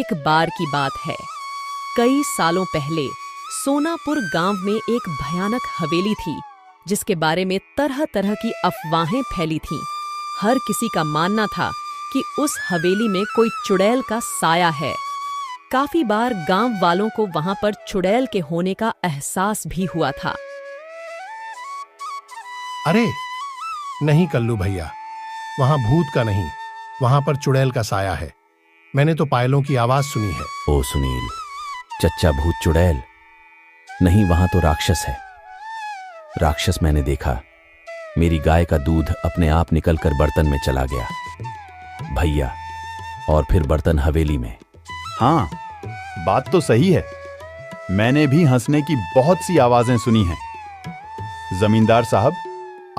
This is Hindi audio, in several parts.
एक बार की बात है। कई सालों पहले सोनापुर गांव में एक भयानक हवेली थी, जिसके बारे में तरह तरह की अफवाहें फैली थीं। हर किसी का मानना था कि उस हवेली में कोई चुड़ैल का साया है। काफी बार गांव वालों को वहां पर चुड़ैल के होने का एहसास भी हुआ था। अरे नहीं कल्लू भैया, वहां भूत का नहीं, वहां पर चुड़ैल का साया है। मैंने तो पायलों की आवाज सुनी है। ओ सुनील, चच्चा भूत चुड़ैल नहीं, वहां तो राक्षस है। राक्षस मैंने देखा। मेरी गाय का दूध अपने आप निकलकर बर्तन में चला गया भैया, और फिर बर्तन हवेली में। हाँ, बात तो सही है। मैंने भी हंसने की बहुत सी आवाजें सुनी हैं। जमींदार साहब,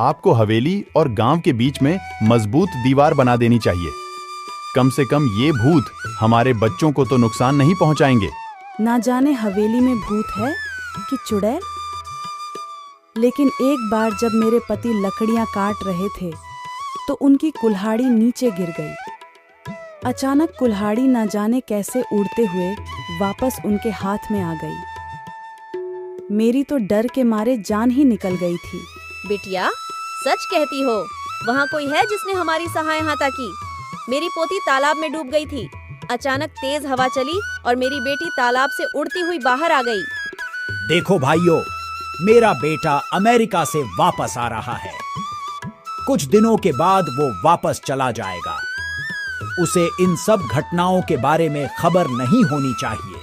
आपको हवेली और गांव के बीच में मजबूत दीवार बना देनी चाहिए। कम से कम ये भूत हमारे बच्चों को तो नुकसान नहीं पहुंचाएंगे। ना जाने हवेली में भूत है कि चुड़ैल। लेकिन एक बार जब मेरे पति लकड़ियां काट रहे थे तो उनकी कुल्हाड़ी नीचे गिर गई। अचानक कुल्हाड़ी ना जाने कैसे उड़ते हुए वापस उनके हाथ में आ गई। मेरी तो डर के मारे जान ही निकल गई थी। बिटिया, सच कहती हो, वहाँ कोई है जिसने हमारी सहायता की? मेरी पोती तालाब में डूब गई थी। अचानक तेज हवा चली और मेरी बेटी तालाब से उड़ती हुई बाहर आ गई। देखो भाइयों, मेरा बेटा अमेरिका से वापस आ रहा है। कुछ दिनों के बाद वो वापस चला जाएगा। उसे इन सब घटनाओं के बारे में खबर नहीं होनी चाहिए।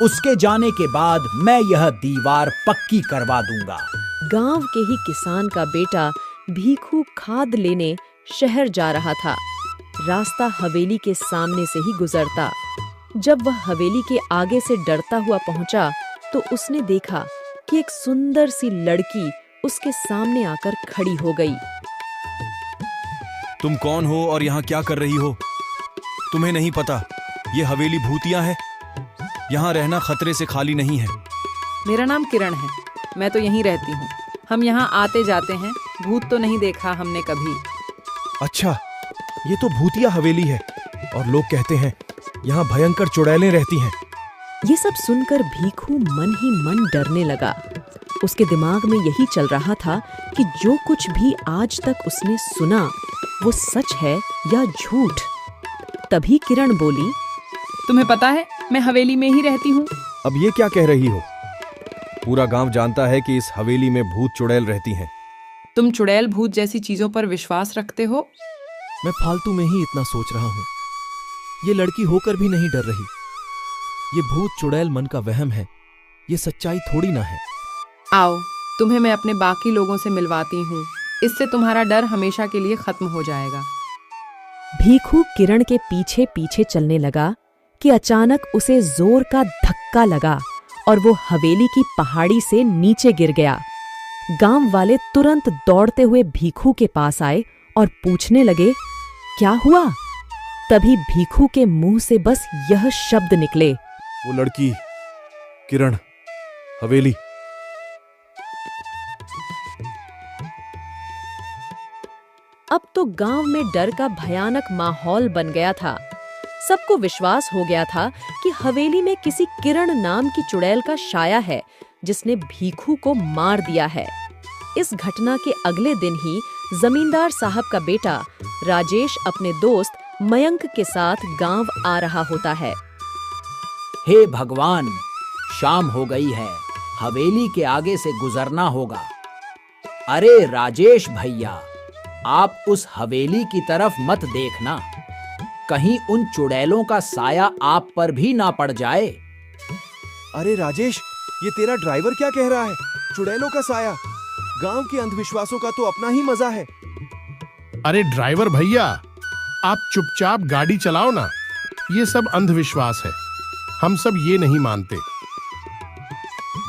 उसके जाने के बाद मैं यह दीवार पक्की करवा दूंगा। गांव के ही किसान का बेटा भीखू खाद लेने शहर जा रहा था। रास्ता हवेली के सामने से ही गुजरता। जब वह हवेली के आगे से डरता हुआ पहुंचा तो उसने देखा कि एक सुंदर सी लड़की उसके सामने आकर खड़ी हो गई। तुम कौन हो और यहाँ क्या कर रही हो? तुम्हें नहीं पता ये हवेली भूतिया है? यहाँ रहना खतरे से खाली नहीं है। मेरा नाम किरण है, मैं तो यहीं रहती हूँ। हम यहाँ आते जाते हैं, भूत तो नहीं देखा हमने कभी। अच्छा, ये तो भूतिया हवेली है और लोग कहते हैं यहाँ भयंकर चुड़ैलें रहती हैं। ये सब सुनकर भीखू मन ही मन डरने लगा। उसके दिमाग में यही चल रहा था कि जो कुछ भी आज तक उसने सुना वो सच है या झूठ। तभी किरण बोली, तुम्हें पता है मैं हवेली में ही रहती हूँ। अब ये क्या कह रही हो? पूरा गांव जानता है कि इस हवेली में भूत चुड़ैल रहती हैं। तुम चुड़ैल भूत जैसी चीजों पर विश्वास रखते हो? मैं फालतू में ही इतना सोच रहा हूँ। ये लड़की होकर भी नहीं डर रही। ये भूत चुड़ैल मन का वहम है, ये सच्चाई थोड़ी ना है। आओ, तुम्हें मैं अपने बाकी लोगों से मिलवाती हूँ। इससे तुम्हारा डर हमेशा के लिए खत्म हो जाएगा। भीखू किरण के पीछे पीछे चलने लगा कि अचानक उसे जोर का धक्का लगा और वो हवेली की पहाड़ी से नीचे गिर गया। गांव वाले तुरंत दौड़ते हुए भीखू के पास आए और पूछने लगे, क्या हुआ? तभी भीखू के मुंह से बस यह शब्द निकले, वो लड़की किरण, हवेली। अब तो गांव में डर का भयानक माहौल बन गया था। सबको विश्वास हो गया था कि हवेली में किसी किरण नाम की चुड़ैल का साया है जिसने भीखू को मार दिया है। इस घटना के अगले दिन ही जमींदार साहब का बेटा राजेश अपने दोस्त मयंक के साथ गांव आ रहा होता है। हे भगवान, शाम हो गई है, हवेली के आगे से गुजरना होगा। अरे राजेश भैया, आप उस हवेली की तरफ मत देखना, कहीं उन चुड़ैलों का साया आप पर भी ना पड़ जाए। अरे राजेश, ये तेरा ड्राइवर क्या कह रहा है? चुड़ैलों का साया? गांव के अंधविश्वासों का तो अपना ही मजा है। अरे ड्राइवर भैया, आप चुपचाप गाड़ी चलाओ ना। ये सब अंधविश्वास है, हम सब ये नहीं मानते।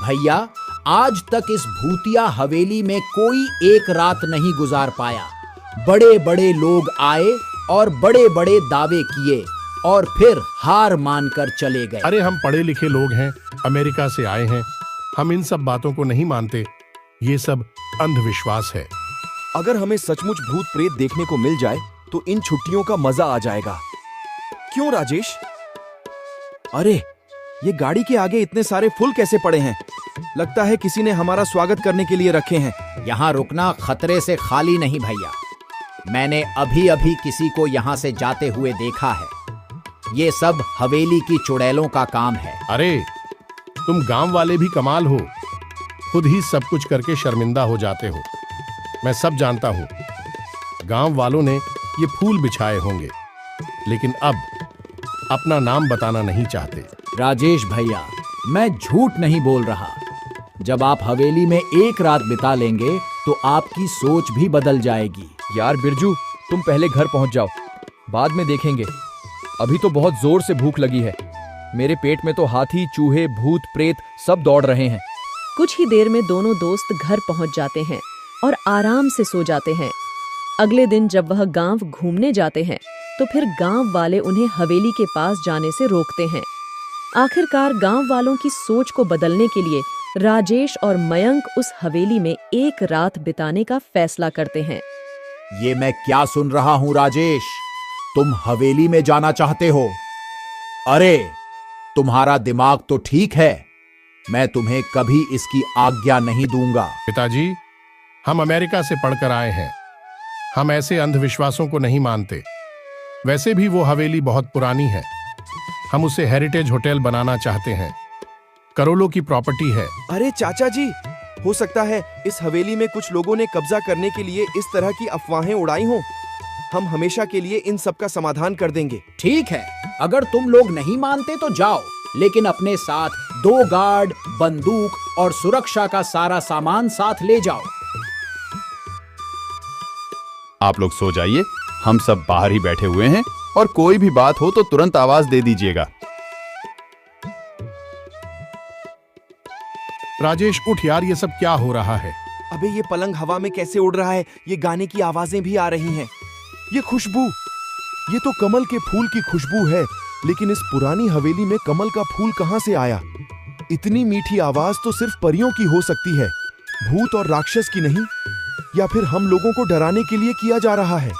भैया, आज तक इस भूतिया हवेली में कोई एक रात नहीं गुजार पाया। बड़े बड़े लोग आए और बड़े बड़े दावे किए और फिर हार मानकर चले गए। अरे हम पढ़े लिखे लोग हैं, अमेरिका से आए हैं, हम इन सब बातों को नहीं मानते। ये सब अंधविश्वास है। अगर हमें सचमुच भूत प्रेत देखने को मिल जाए तो इन छुट्टियों का मजा आ जाएगा। क्यों राजेश? अरे, ये गाड़ी के आगे इतने सारे फूल कैसे पड़े हैं? लगता है किसी ने हमारा स्वागत करने के लिए रखे हैं। यहाँ रुकना खतरे से खाली नहीं भैया। मैंने अभी अभी किसी को यहाँ से जाते हुए देखा है। ये सब हवेली की चुड़ैलों का काम है। अरे, तुम गांव वाले भी कमाल हो, खुद ही सब कुछ करके शर्मिंदा हो जाते हो। मैं सब जानता हूं, गांव वालों ने ये फूल बिछाए होंगे, लेकिन अब अपना नाम बताना नहीं चाहते। राजेश भैया, मैं झूठ नहीं बोल रहा। जब आप हवेली में एक रात बिता लेंगे तो आपकी सोच भी बदल जाएगी। यार बिरजू, तुम पहले घर पहुंच जाओ, बाद में देखेंगे। अभी तो बहुत जोर से भूख लगी है। मेरे पेट में तो हाथी, चूहे, भूत, प्रेत सब दौड़ रहे हैं। कुछ ही देर में दोनों दोस्त घर पहुंच जाते हैं और आराम से सो जाते हैं। अगले दिन जब वह गांव घूमने जाते हैं तो फिर गांव वाले उन्हें हवेली के पास जाने से रोकते हैं। आखिरकार गांव वालों की सोच को बदलने के लिए राजेश और मयंक उस हवेली में एक रात बिताने का फैसला करते हैं। ये मैं क्या सुन रहा हूं राजेश? तुम हवेली में जाना चाहते हो? अरे, तुम्हारा दिमाग तो ठीक है। मैं तुम्हें कभी इसकी आज्ञा नहीं दूंगा। पिताजी, हम अमेरिका से पढ़कर आए हैं। हम ऐसे अंधविश्वासों को नहीं मानते। वैसे भी वो हवेली बहुत पुरानी है। हम उसे हेरिटेज होटल बनाना चाहते हैं। करोड़ों की प्रॉपर्टी है। अरे चाचा जी, हो सकता है इस हवेली में कुछ लोगों ने कब्जा करने के लिए इस तरह की अफवाहें उड़ाई हों। हम हमेशा के लिए इन सब का समाधान कर देंगे। ठीक है, अगर तुम लोग नहीं मानते तो जाओ, लेकिन अपने साथ 2 गार्ड, बंदूक और सुरक्षा का सारा सामान साथ ले जाओ। आप लोग सो जाइए, हम सब बाहर ही बैठे हुए हैं और कोई भी बात हो तो तुरंत आवाज दे दीजिएगा। राजेश, उठ यार, ये सब क्या हो रहा है? अबे, ये पलंग हवा में कैसे उड़ रहा है? ये गाने की आवाजें भी आ रही हैं। ये खुशबू, ये तो कमल के फूल की खुशबू है। लेकिन इस पुरानी हवेली में कमल का फूल कहां से आया? इतनी मीठी आवाज तो सिर्फ परियों की हो सकती है, भूत और राक्षस की नहीं। या फिर हम लोगों को डराने के लिए किया जा रहा है?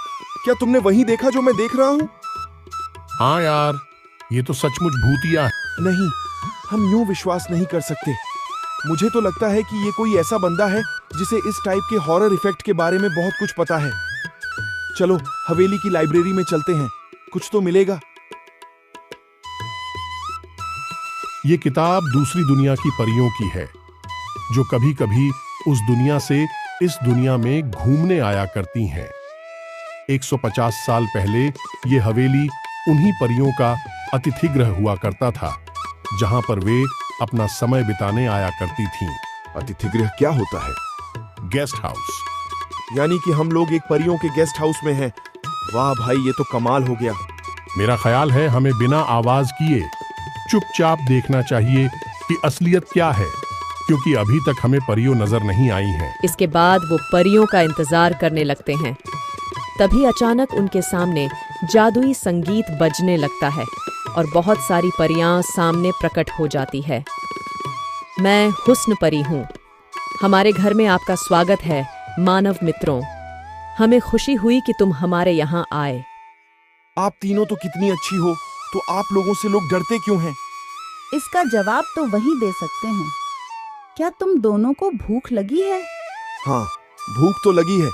क्या तुमने वही देखा जो मैं देख रहा हूँ? हाँ यार, ये तो सचमुच भूतिया है। नहीं, हम यूं विश्वास नहीं कर सकते। मुझे तो लगता है कि ये कोई ऐसा बंदा है जिसे इस टाइप के हॉरर इफेक्ट के बारे में बहुत कुछ पता है। चलो हवेली की लाइब्रेरी में चलते हैं, कुछ तो मिलेगा। ये किताब दूसरी दुनिया की परियों की है, जो कभी कभी उस दुनिया से इस दुनिया में घूमने आया करती हैं। 150 साल पहले ये हवेली उन्हीं परियों का अतिथिगृह हुआ करता था, जहां पर वे अपना समय बिताने आया करती थीं। अतिथिगृह क्या होता है? Guest house. यानी कि हम लोग एक परियों के गेस्ट हाउस में हैं। वाह भाई, ये तो कमाल हो गया। मेरा ख्याल है हमें बिना आवाज किए चुपचाप देखना चाहिए कि असलियत क्या है, क्योंकि अभी तक हमें परियों नजर नहीं आई हैं। इसके बाद वो परियों का इंतजार करने लगते हैं। तभी अचानक उनके सामने जादुई संगीत बजने लगता है और बहुत सारी परियां सामने प्रकट हो जाती है। मैं हुस्न परी हूँ। हमारे घर में आपका स्वागत है मानव मित्रों। हमें खुशी हुई कि तुम हमारे यहाँ आए। आप तीनों तो कितनी अच्छी हो, तो आप लोगों से लोग डरते क्यों हैं? इसका जवाब तो वही दे सकते हैं। क्या तुम दोनों को भूख लगी है? हाँ, भूख तो लगी है।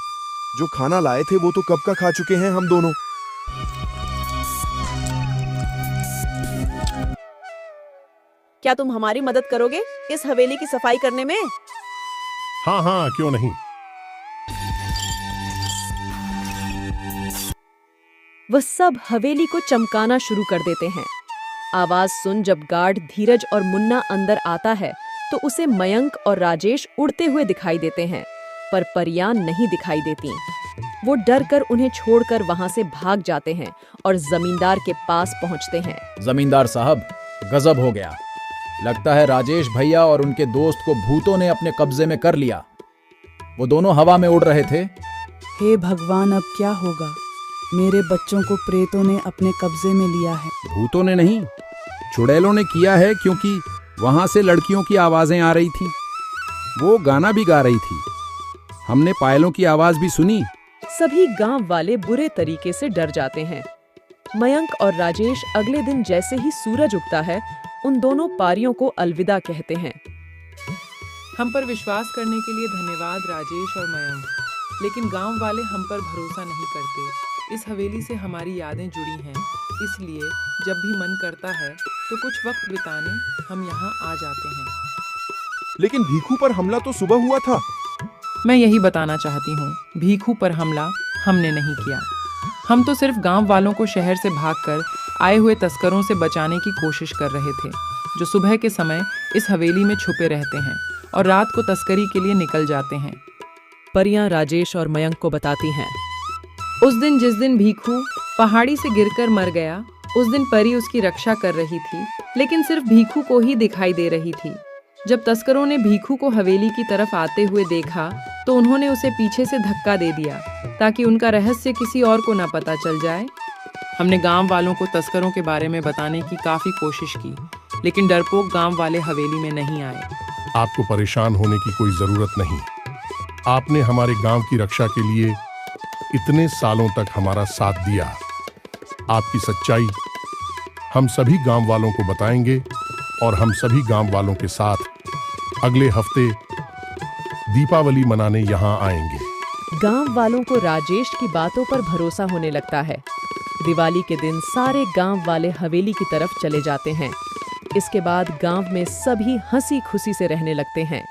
जो खाना लाए थे वो तो कब का खा चुके हैं हम दोनों। क्या तुम हमारी मदद करोगे इस हवेली की सफाई करने में? हाँ हाँ, क्यों नहीं। वह सब हवेली को चमकाना शुरू कर देते हैं। आवाज सुन जब गार्ड धीरज और मुन्ना अंदर आता है तो उसे मयंक और राजेश उड़ते हुए दिखाई देते हैं, पर परियां नहीं दिखाई देती। वो डर कर उन्हें छोड़कर वहां से भाग जाते हैं और जमींदार के पास पहुंचते हैं। जमींदार साहब, गजब हो गया। लगता है राजेश भैया और उनके दोस्त को भूतों ने अपने कब्जे में कर लिया। वो दोनों हवा में उड़ रहे थे। हे भगवान, अब क्या होगा? मेरे बच्चों को प्रेतों ने अपने कब्जे में लिया है। भूतों ने नहीं, चुड़ैलों ने किया है, क्योंकि वहां से लड़कियों की आवाजें आ रही थी। वो गाना भी गा रही थी। हमने पायलों की आवाज भी सुनी। सभी गांव वाले बुरे तरीके से डर जाते हैं। मयंक और राजेश अगले दिन जैसे ही सूरज उगता है, उन दोनों पारियों को अलविदा कहते हैं। हम पर विश्वास करने के लिए धन्यवाद राजेश और मयंक, लेकिन गांव वाले हम पर भरोसा नहीं करते। इस हवेली से हमारी यादें जुड़ी हैं, इसलिए जब भी मन करता है तो कुछ वक्त बिताने हम यहाँ आ जाते हैं। लेकिन भीखू पर हमला तो सुबह हुआ था। मैं यही बताना चाहती हूँ, भीखू पर हमला हमने नहीं किया। हम तो सिर्फ गांव वालों को शहर से भागकर आए हुए तस्करों से बचाने की कोशिश कर रहे थे, जो सुबह के समय इस हवेली में छुपे रहते हैं और रात को तस्करी के लिए निकल जाते हैं। परियां राजेश और मयंक को बताती हैं। उस दिन जिस दिन भीखू पहाड़ी से गिरकर मर गया, उस दिन परी उसकी रक्षा कर रही थी, लेकिन सिर्फ भीखू को ही दिखाई दे रही थी। जब तस्करों ने भीखू को हवेली की तरफ आते हुए देखा तो उन्होंने उसे पीछे से धक्का दे दिया ताकि उनका रहस्य किसी और को ना पता चल जाए। हमने गांव वालों को तस्करों के बारे में बताने की काफी कोशिश की, लेकिन डरपोक गांव वाले हवेली में नहीं आए। आपको परेशान होने की कोई जरूरत नहीं। आपने हमारे गांव की रक्षा के लिए इतने सालों तक हमारा साथ दिया। आपकी सच्चाई हम सभी गांव वालों को बताएंगे और हम सभी गांव वालों के साथ अगले हफ्ते दीपावली मनाने यहां आएंगे। गांव वालों को राजेश की बातों पर भरोसा होने लगता है। दिवाली के दिन सारे गांव वाले हवेली की तरफ चले जाते हैं। इसके बाद गांव में सभी हंसी खुशी से रहने लगते हैं।